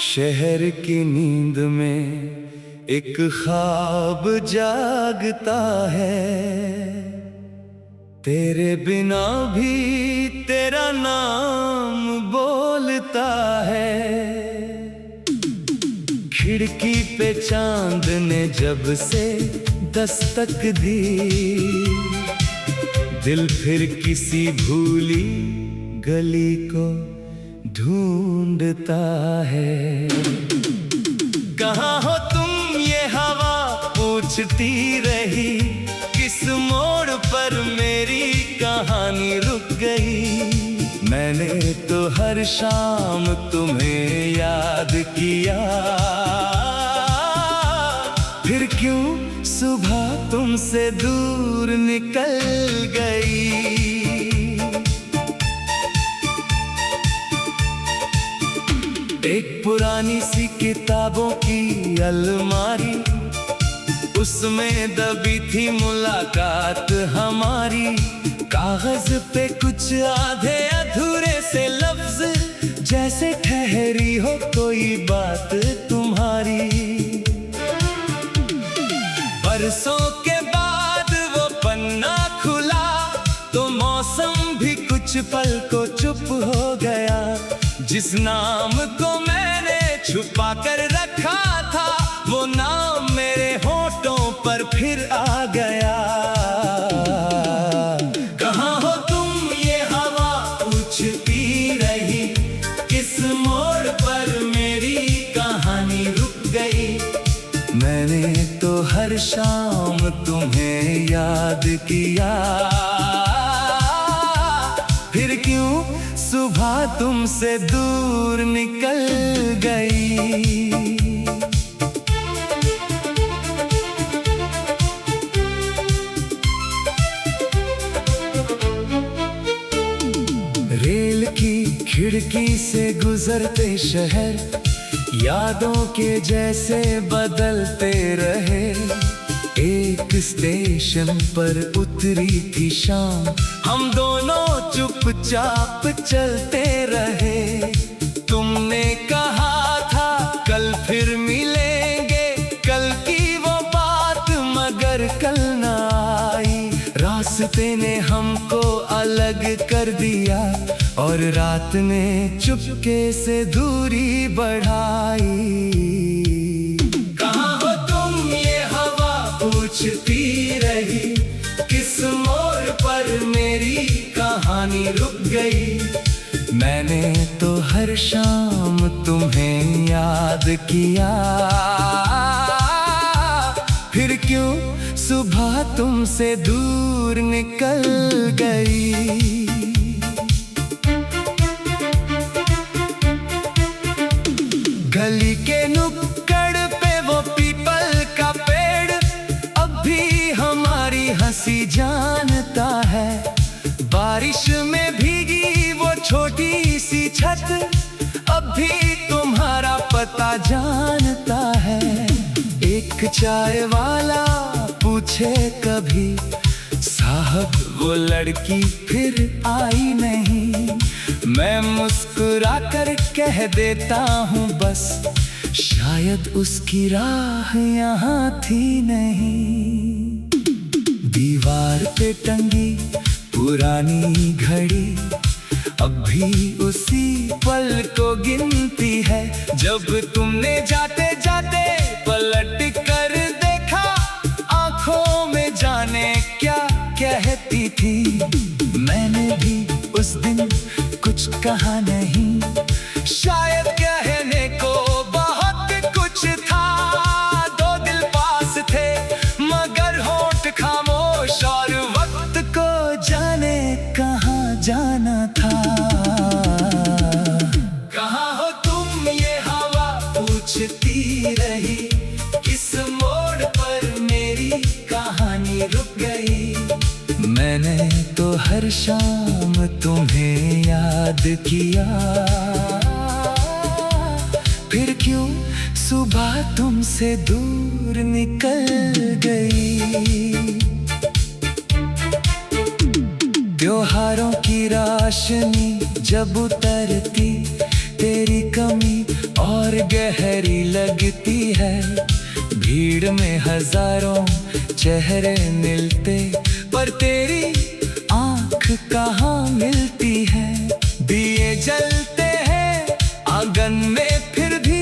शहर की नींद में एक ख्वाब जागता है, तेरे बिना भी तेरा नाम बोलता है। खिड़की पे चांद ने जब से दस्तक दी, दिल फिर किसी भूली गली को ढूंढता है। कहाँ हो तुम ये हवा पूछती रही, किस मोड़ पर मेरी कहानी रुक गई। मैंने तो हर शाम तुम्हें याद किया, फिर क्यों सुबह तुमसे दूर निकल गई। एक पुरानी सी किताबों की अलमारी, उसमें दबी थी मुलाकात हमारी। कागज पे कुछ आधे अधूरे से लफ्ज, जैसे ठहरी हो कोई बात तुम्हारी। बरसों के बाद वो पन्ना खुला तो मौसम भी कुछ पल को चुप हो गया। जिस नाम को मैंने छुपा कर रखा था, वो नाम मेरे होठों पर फिर आ गया। कहाँ हो तुम ये हवा पूछती रही, किस मोड़ पर मेरी कहानी रुक गई। मैंने तो हर शाम तुम्हें याद किया, फिर क्यों सुबह तुमसे दूर निकल गई। रेल की खिड़की से गुजरते शहर, यादों के जैसे बदलते रहे। एक स्टेशन पर उतरी थी शाम, हम दोनों चुपचाप चलते रहे। तुमने कहा था कल फिर मिलेंगे, कल की वो बात मगर कल ना आई। रास्ते ने हमको अलग कर दिया और रात ने चुपके से दूरी बढ़ाई। कहाँ हो तुम ये हवा पूछती रही, किस मोड़ पर मेरी कहानी रुक गई। मैंने तो हर शाम तुम्हें याद किया, फिर क्यों सुबह तुमसे दूर निकल गई। गली के नुक्कड़ पे वो पीपल का पेड़ अब भी हमारी हंसी जानता है। बारिश में भीगी वो छोटी सी छत अब भी तुम्हारा पता जानता है। एक चाय वाला पूछे कभी, साहब वो लड़की फिर आई नहीं। मैं मुस्कुरा कर कह देता हूँ बस, शायद उसकी राह यहाँ थी नहीं। दीवार पे टंगी पुरानी घड़ी अब भी उसी पल को गिनती है, जब तुमने जाते जाते पलट कर देखा। आंखों में जाने क्या कहती थी, मैंने भी उस दिन कुछ कहा नहीं। शायद कहने को बहुत कुछ था, दो दिल पास थे मगर होठ खामोश, और वक्त को जाने कहाँ जाना था। कहाँ हो तुम ये हवा पूछती रही, किस मोड़ पर मेरी कहानी रुक गई। मैंने तो हर शाम तुम्हें याद किया, फिर क्यों सुबह तुमसे दूर निकल गई। त्योहारों की रोशनी जब उतरती, तेरी कमी और गहरी लगती है। भीड़ में हजारों चेहरे मिलते, पर तेरी आंख कहाँ मिलती है। दिए जलते हैं आंगन में, फिर भी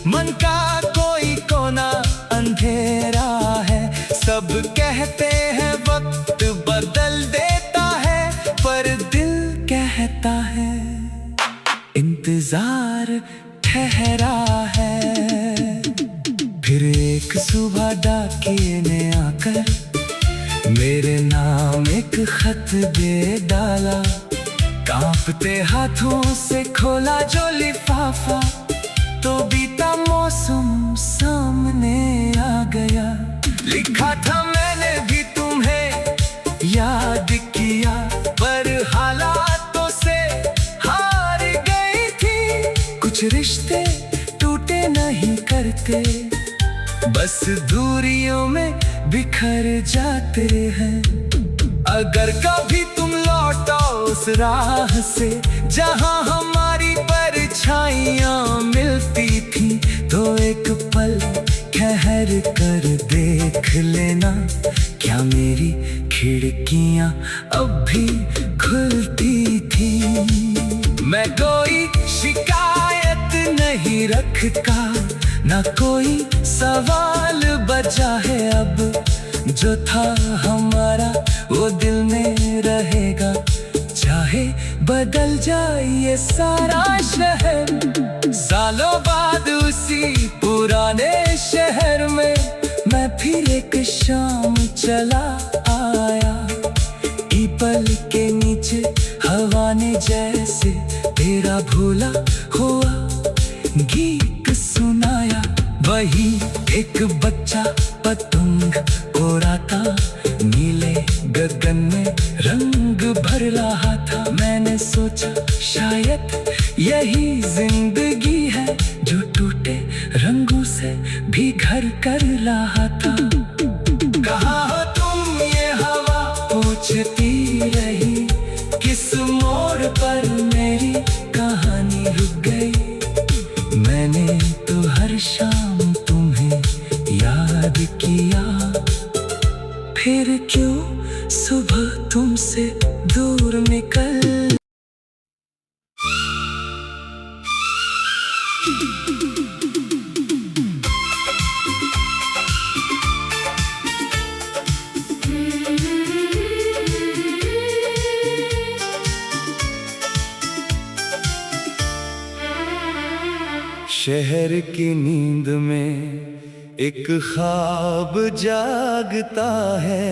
मन का कोई कोना अंधेरा है। सब कहते हैं वक्त बदल देता है, पर दिल कहता है इंतजार ठहरा है। फिर एक सुबह डाकिए ने आकर मेरे नाम एक खत दे डाला। कांपते हाथों से खोला जो लिफाफा, तो बीता मौसम सामने आ गया। लिखा था मैंने भी तुम्हें, याद किया, पर हालातों से हार गई थी। कुछ रिश्ते टूटे नहीं करते, बस दूरियों में बिखर जाते हैं। अगर कभी तुम लौटो उस राह से जहां हमारी परछाइयां मिलती थी, तो एक पल ठहर कर देख लेना, क्या मेरी खिड़कियां अब भी खुलती थी। मैं कोई शिकायत नहीं रखता, ना कोई सवाल बचा है अब। जो था हमारा वो दिल में रहेगा, चाहे बदल जाए ये सारा शहर। सालों बाद उसी पुराने शहर में मैं फिर एक शाम चला आया। पीपल के नीचे हवा ने जैसे तेरा भूला हुआ गीत सुनाया। वही एक बच्चा पतंग उड़ाता, नीले गगन में रंग भर रहा था। मैंने सोचा शायद यही जिंदगी है, जो टूटे रंगों से भी घर कर रहा था। कहाँ हो तुम ये हवा पूछती रही, किस मोड़ पर मेरी कहानी रुक गई। मैंने तो हर शाम तुम्हें याद किया, फिर क्यों सुबह तुमसे दूर निकल। शहर की नींद में एक ख्वाब जागता है,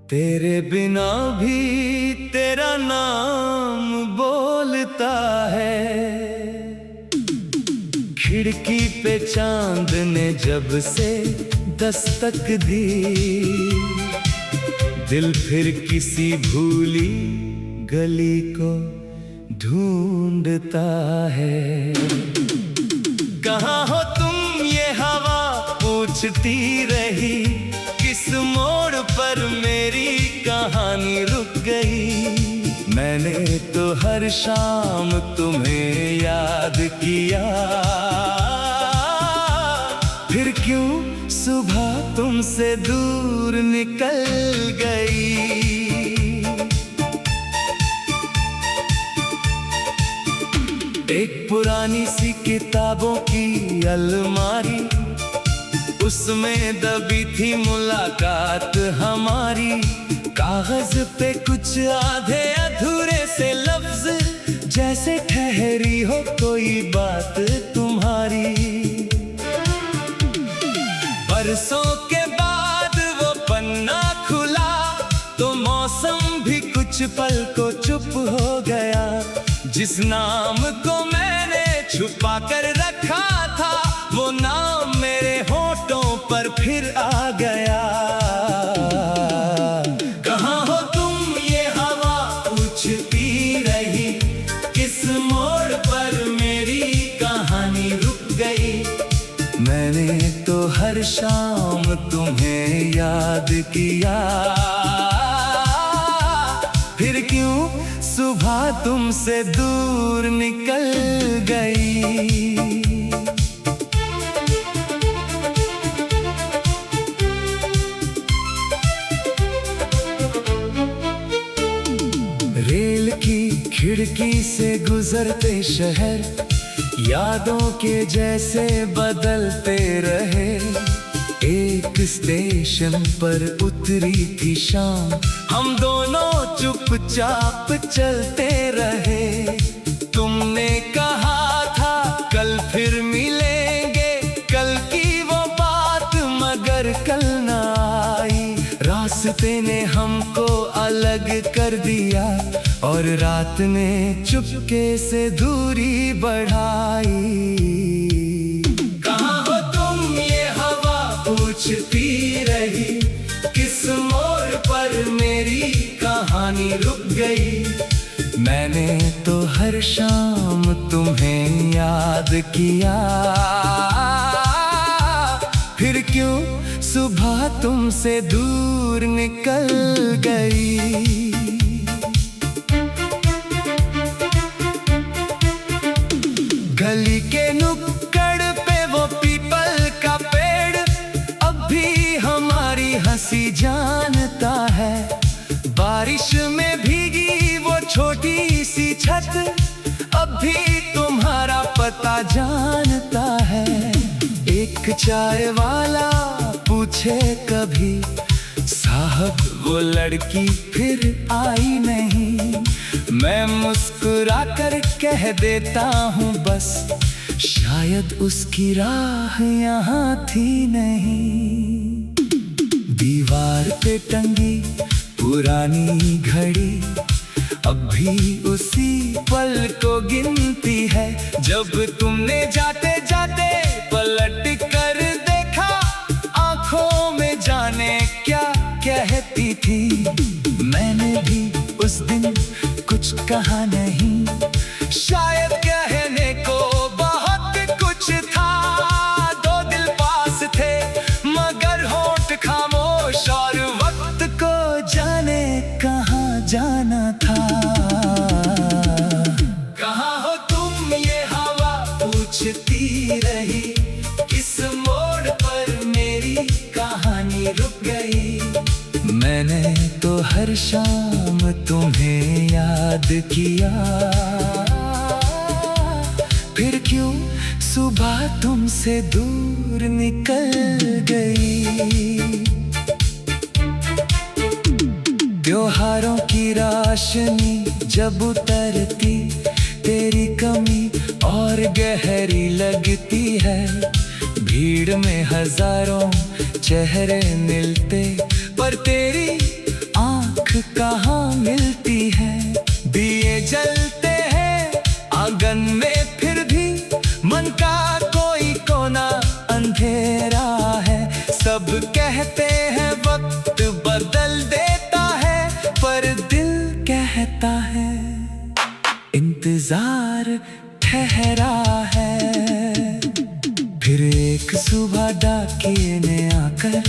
तेरे बिना भी तेरा नाम बोलता है। खिड़की पे चांद ने जब से दस्तक दी, दिल फिर किसी भूली गली को ढूंढता है। कहाँ हो तुम ये हवा पूछती रही, किस मोड़ पर मेरी कहानी रुक गई। मैंने तो हर शाम तुम्हें याद किया, फिर क्यों सुबह तुमसे दूर निकल गई। एक पुरानी सी किताबों की अलमारी, उसमें दबी थी मुलाकात हमारी। कागज पे कुछ आधे अधूरे से लफ्ज, जैसे ठहरी हो कोई बात तुम्हारी। बरसों के बाद वो पन्ना खुला, तो मौसम भी कुछ पल को चुप हो गया। जिस नाम को मैंने छुपा कर रखा था, वो नाम मेरे होठों पर फिर आ गया। कहाँ हो तुम ये हवा पूछती रही, किस मोड़ पर मेरी हर शाम तुम्हें याद किया, फिर क्यों सुबह तुमसे दूर निकल गई। रेल की खिड़की से गुजरते शहर यादों के जैसे बदलते रहे। एक स्टेशन पर उतरी थी शाम, हम दोनों चुपचाप चलते रहे। तुमने कहा था कल फिर मिलेंगे, कल की वो बात मगर कल ना आई। रास्ते ने हमको अलग कर दिया और रात ने चुपके से दूरी बढ़ाई। कहाँ हो तुम ये हवा पूछती रही, किस मोड़ पर मेरी कहानी रुक गई। मैंने तो हर शाम तुम्हें याद किया, फिर क्यों सुबह तुमसे दूर निकल गई। गली के नुक्कड़ पे वो पीपल का पेड़ अब भी हमारी हंसी जानता है। बारिश में भीगी वो छोटी सी छत अब भी तुम्हारा पता जानता है। एक चाय वाला पूछे कभी, साहब वो लड़की फिर आई नहीं। मैं मुस्कुरा कर कह देता हूँ बस, शायद उसकी राह यहाँ थी नहीं। दीवार पे टंगी पुरानी घड़ी अब भी उसी पल को गिनती है, जब तुमने जाते जाते पलट कर देखा, आंखों में जाने क्या कहती थी। मैंने भी उस दिन कुछ कहा नहीं, शायद कहने को बहुत कुछ था। दो दिल पास थे मगर होंठ खामोश, और वक्त को जाने कहाँ जाना था। कहाँ हो तुम ये हवा पूछती रही, किस मोड़ पर मेरी कहानी रुक गई। मैंने तो हर शाम तुम्हें याद किया, फिर क्यों सुबह तुमसे दूर निकल गई। त्योहारों की रोशनी जब उतरती, तेरी कमी और गहरी लगती है। भीड़ में हजारों चेहरे मिलते, पर तेरी आंख कहाँ मिलती है। दिए जलते हैं आंगन में फिर भी मन का कोई कोना अंधेरा है। सब कहते हैं वक्त बदल देता है, पर दिल कहता है इंतजार ठहरा है। फिर एक सुबह डाकिए ने आकर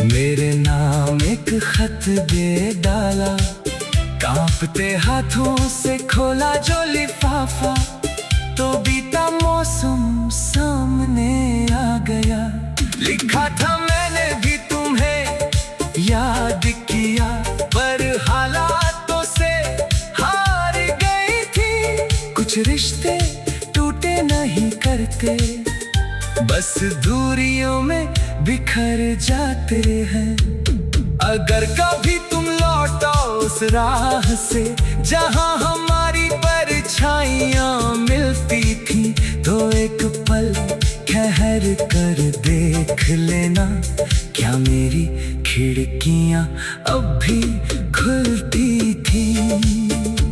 मेरे नाम एक खत दे डाला। कांपते हाथों से खोला जो लिफाफा, तो बीता मौसम सामने आ गया। लिखा था मैंने भी तुम्हें याद किया, पर हालातों से हार गई थी। कुछ रिश्ते टूटे नहीं करते, बस दूरियों में बिखर जाते हैं। अगर कभी तुम लौटो उस राह से जहां हमारी परछाइयां मिलती थी, तो एक पल ठहर कर देख लेना, क्या मेरी खिड़कियां अब भी खुलती थी।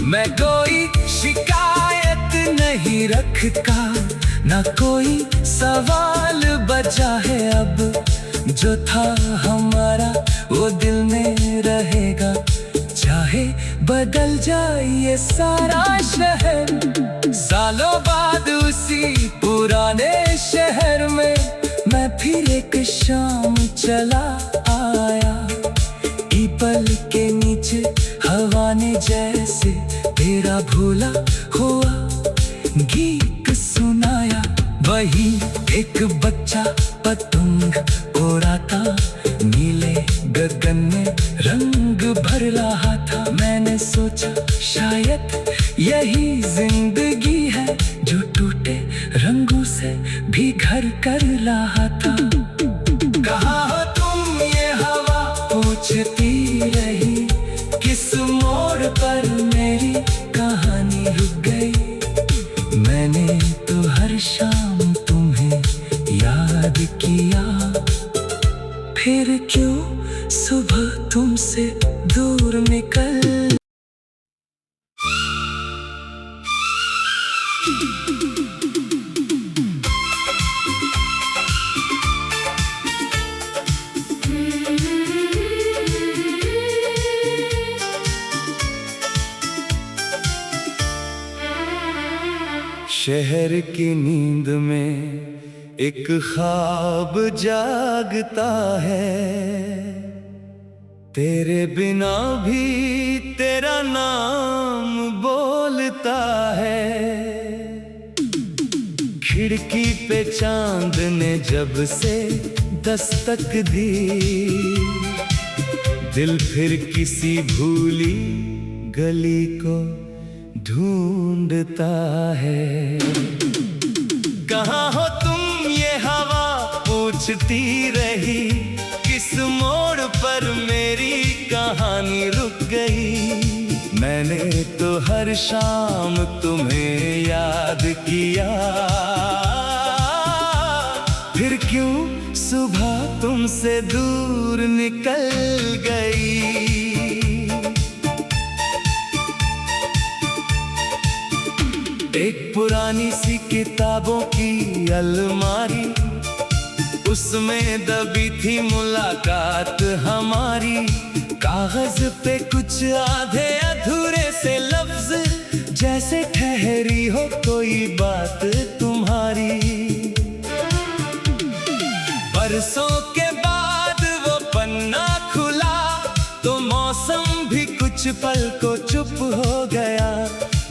मैं कोई शिकायत नहीं रखता, ना कोई सवाल बचा है अब। जो था हमारा वो दिल में रहेगा, चाहे बदल जाए ये सारा शहर। सालों बाद उसी पुराने शहर में मैं फिर फिर एक शाम चला आया, पीपल के नीचे हवा ने जैसे तेरा भूला हुआ गीत सुनाया। वही एक बच्चा पतंग उड़ाता, नीले गगन में रंग भर रहा था। मैंने सोचा शायद यही जिंदगी है, जो टूटे रंगों से भी घर कर रहा था। कहाँ हो तुम ये हवा पूछती रही, किस मोड़ पर मेरी कहानी रुक गई। मैंने तो हर शाम तुम्हें याद किया, फिर क्यों सुबह तुमसे दूर निकल। शहर की नींद में एक ख्वाब जागता है, तेरे बिना भी तेरा नाम बोलता है। खिड़की पे चांद ने जब से दस्तक दी, दिल फिर किसी भूली गली को ढूंढता है। कहाँ हो तुम ये हवा पूछती रही, किस मोड़ पर मेरी कहानी रुक गई। मैंने तो हर शाम तुम्हें याद किया, फिर क्यों सुबह तुमसे दूर निकल गई। एक पुरानी सी किताबों की अलमारी, उसमें दबी थी मुलाकात हमारी। कागज पे कुछ आधे अधूरे से लफ्ज, जैसे ठहरी हो कोई बात तुम्हारी। बरसों के बाद वो पन्ना खुला, तो मौसम भी कुछ पल को चुप हो गया।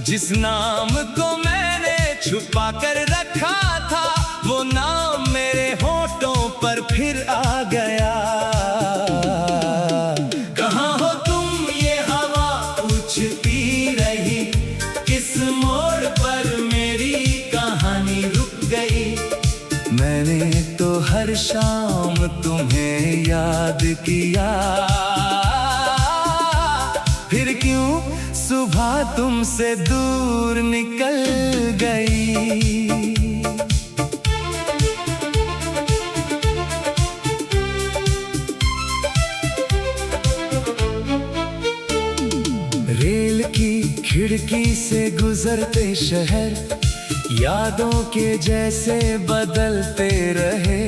जिस नाम को मैंने छुपा कर रखा था, वो नाम मेरे होठों पर फिर आ गया। कहाँ हो तुम ये हवा पूछती रही, किस मोड़ पर मेरी कहानी रुक गई। मैंने तो हर शाम तुम्हें याद किया, फिर क्यों सुबह तुमसे दूर निकल गई। रेल की खिड़की से गुजरते शहर, यादों के जैसे बदलते रहे।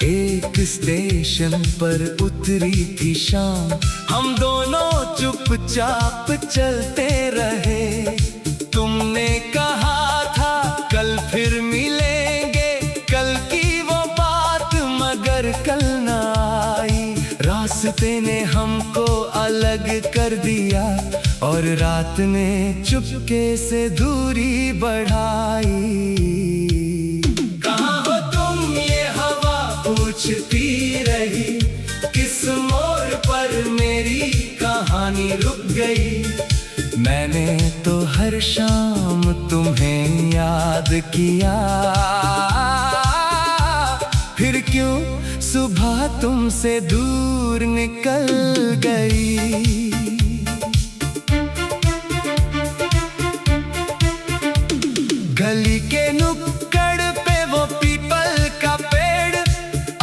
एक स्टेशन पर उतरी थी शाम, हम दोनों चुपचाप चलते रहे। तुमने कहा था कल फिर मिलेंगे, कल की वो बात मगर कल ना आई। रास्ते ने हमको अलग कर दिया, और रात ने चुपके से दूरी बढ़ाई। कहाँ हो तुम ये हवा पूछती रही, किस मोड़ पर मेरी कहानी रुक गई। मैंने तो हर शाम तुम्हें याद किया, फिर क्यों सुबह तुमसे दूर निकल गई। गली के नुक्कड़ पे वो पीपल का पेड़,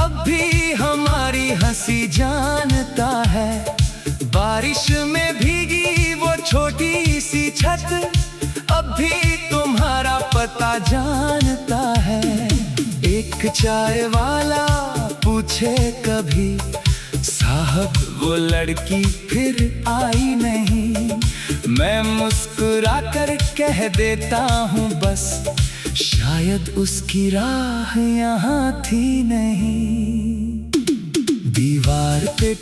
अब भी हमारी हंसी जानता है। बारिश में भीगी वो छोटी सी छत, अब भी तुम्हारा पता जानता है। एक चाय वाला पूछे कभी, साहब वो लड़की फिर आई नहीं। मैं मुस्कुरा कर कह देता हूँ बस, शायद उसकी राह यहाँ थी नहीं, दीवार पे